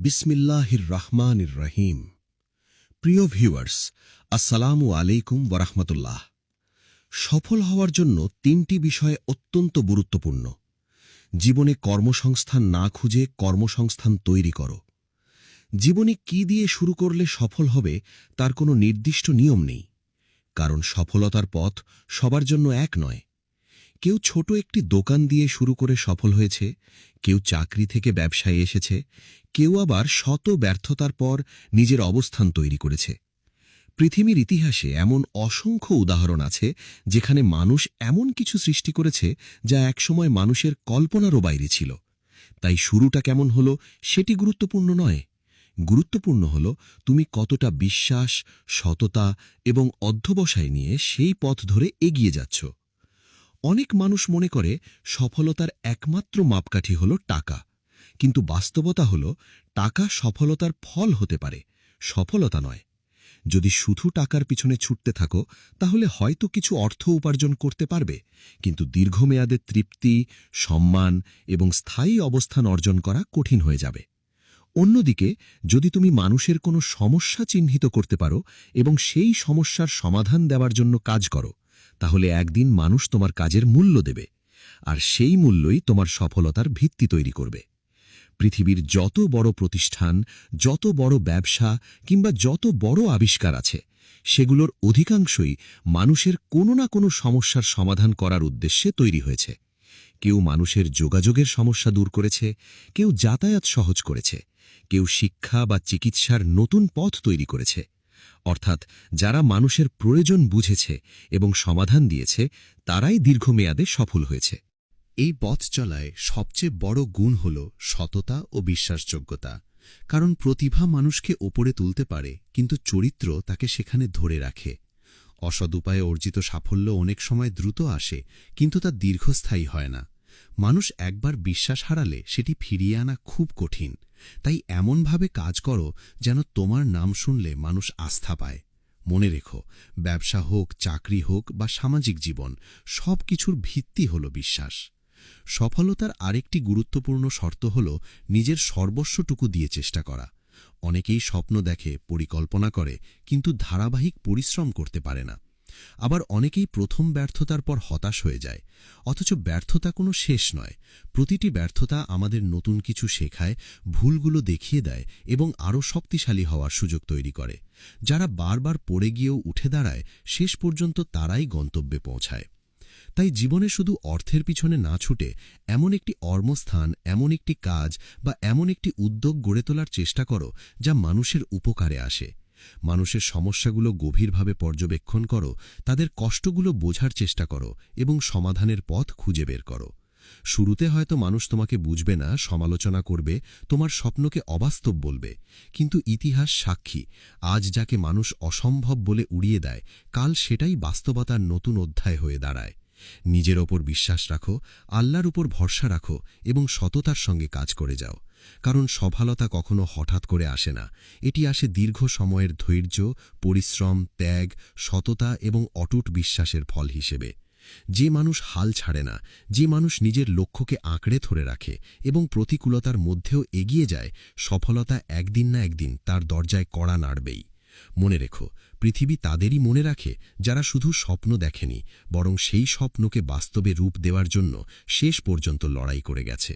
বিসমিল্লাহির রহমানির রহিম। প্রিয় ভিউয়ার্স, আসসালামু আলাইকুম ওয়ারাহমাতুল্লাহ। সফল হওয়ার জন্য তিনটি বিষয় অত্যন্ত গুরুত্বপূর্ণ। জীবনে কর্মসংস্থান না খুঁজে কর্মসংস্থান তৈরি করো। জীবনে কি দিয়ে শুরু করলে সফল হবে তার কোনো নির্দিষ্ট নিয়ম নেই, কারণ সফলতার পথ সবার জন্য এক নয়। কেউ ছোট একটি দোকান দিয়ে শুরু করে সফল হয়েছে, কেউ চাকরি থেকে ব্যবসায় এসেছে, কেউ আবার শত ব্যর্থতার পর নিজের অবস্থান তৈরি করেছে। পৃথিবীর ইতিহাসে এমন অসংখ্য উদাহরণ আছে যেখানে মানুষ এমন কিছু সৃষ্টি করেছে যা একসময় মানুষের কল্পনারও বাইরে ছিল। তাই শুরুটা কেমন হলো সেটি গুরুত্বপূর্ণ নয়, গুরুত্বপূর্ণ হল তুমি কতটা বিশ্বাস, সততা এবং অধ্যবসায় নিয়ে সেই পথ ধরে এগিয়ে যাচ্ছ। অনেক মানুষ মনে করে সফলতার একমাত্র মাপকাঠি হল টাকা, কিন্তু বাস্তবতা হল টাকা সফলতার ফল হতে পারে, সফলতা নয়। যদি শুধু টাকার পিছনে ছুটতে থাকো তাহলে হয়তো কিছু অর্থ উপার্জন করতে পারবে, কিন্তু দীর্ঘমেয়াদে তৃপ্তি, সম্মান এবং স্থায়ী অবস্থান অর্জন করা কঠিন হয়ে যাবে। অন্যদিকে যদি তুমি মানুষের কোনো সমস্যা চিহ্নিত করতে পারো এবং সেই সমস্যার সমাধান দেওয়ার জন্য কাজ করো, তাহলে একদিন মানুষ তোমার কাজের মূল্য দেবে, আর সেই মূল্যই তোমার সফলতার ভিত্তি তৈরি করবে। পৃথিবীর যত বড় প্রতিষ্ঠান, যত বড় ব্যবসা কিংবা যত বড় আবিষ্কার আছে, সেগুলোর অধিকাংশই মানুষের কোনো না কোনো সমস্যার সমাধান করার উদ্দেশ্যে তৈরি হয়েছে। কেউ মানুষের যোগাযোগের সমস্যা দূর করেছে, কেউ যাতায়াত সহজ করেছে, কেউ শিক্ষা বা চিকিৎসার নতুন পথ তৈরি করেছে। অর্থাৎ যারা মানুষের প্রয়োজন বুঝেছে এবং সমাধান দিয়েছে, তারাই দীর্ঘমেয়াদে সফল হয়েছে। এই পথ চলায় সবচেয়ে বড় গুণ হল সততা ও বিশ্বাসযোগ্যতা। কারণ প্রতিভা মানুষকে ওপরে তুলতে পারে, কিন্তু চরিত্র তাকে সেখানে ধরে রাখে। অসৎ উপায়ে অর্জিত সাফল্য অনেক সময় দ্রুত আসে, কিন্তু তা দীর্ঘস্থায়ী হয় না। মানুষ একবার বিশ্বাস হারালে সেটি ফিরিয়ে আনা খুব কঠিন। তাই এমনভাবে কাজ করো যেন তোমার নাম শুনলে মানুষ আস্থা পায়। মনে রেখো, ব্যবসা হোক, চাকরি হোক বা সামাজিক জীবন, সব কিছুর ভিত্তি হল বিশ্বাস। সফলতার আরেকটি গুরুত্বপূর্ণ শর্ত হল নিজের সর্বস্বটুকু দিয়ে চেষ্টা করা। অনেকেই স্বপ্ন দেখে, পরিকল্পনা করে, কিন্তু ধারাবাহিক পরিশ্রম করতে পারে না। আবার অনেকেই প্রথম ব্যর্থতার পর হতাশ হয়ে যায়। অথচ ব্যর্থতা কোনো শেষ নয়। প্রতিটি ব্যর্থতা আমাদের নতুন কিছু শেখায়, ভুলগুলো দেখিয়ে দেয় এবং আরও শক্তিশালী হওয়ার সুযোগ তৈরি করে। যারা বারবার পড়ে গিয়েও উঠে দাঁড়ায়, শেষ পর্যন্ত তারাই গন্তব্যে পৌঁছায়। তাই জীবনে শুধু অর্থের পিছনে না ছুটে এমন একটি কর্মস্থান, এমন একটি কাজ বা এমন একটি উদ্যোগ গড়ে তোলার চেষ্টা করো যা মানুষের উপকারে আসে। মানুষের সমস্যাগুলো গভীরভাবে পর্যবেক্ষণ করো, তাদের কষ্টগুলো বোঝার চেষ্টা করো এবং সমাধানের পথ খুঁজে বের করো। শুরুতে হয়তো মানুষ তোমাকে বুঝবে না, সমালোচনা করবে, তোমার স্বপ্নকে অবাস্তব বলবে, কিন্তু ইতিহাস সাক্ষী, আজ যাকে মানুষ অসম্ভব বলে উড়িয়ে দেয়, কাল সেটাই বাস্তবতার নতুন অধ্যায় হয়ে দাঁড়ায়। নিজের ওপর বিশ্বাস রাখো, আল্লাহর উপর ভরসা রাখো এবং সততার সঙ্গে কাজ করে যাও। কারণ সফলতা কখনো হঠাৎ করে আসে না, এটি আসে দীর্ঘ সময়ের ধৈর্য, পরিশ্রম, ত্যাগ, সততা এবং অটুট বিশ্বাসের ফল হিসেবে। যে মানুষ হাল ছাড়ে না, যে মানুষ নিজের লক্ষ্যকে আঁকড়ে ধরে রাখে এবং প্রতিকূলতার মধ্যেও এগিয়ে যায়, সফলতা একদিন না একদিন তার দরজায় কড়া নাড়বেই। মনে রেখো, পৃথিবী তাদেরই মনে রাখে যারা শুধু স্বপ্ন দেখেনি, বরং সেই স্বপ্নকে বাস্তবে রূপ দেওয়ার জন্য শেষ পর্যন্ত লড়াই করে গেছে।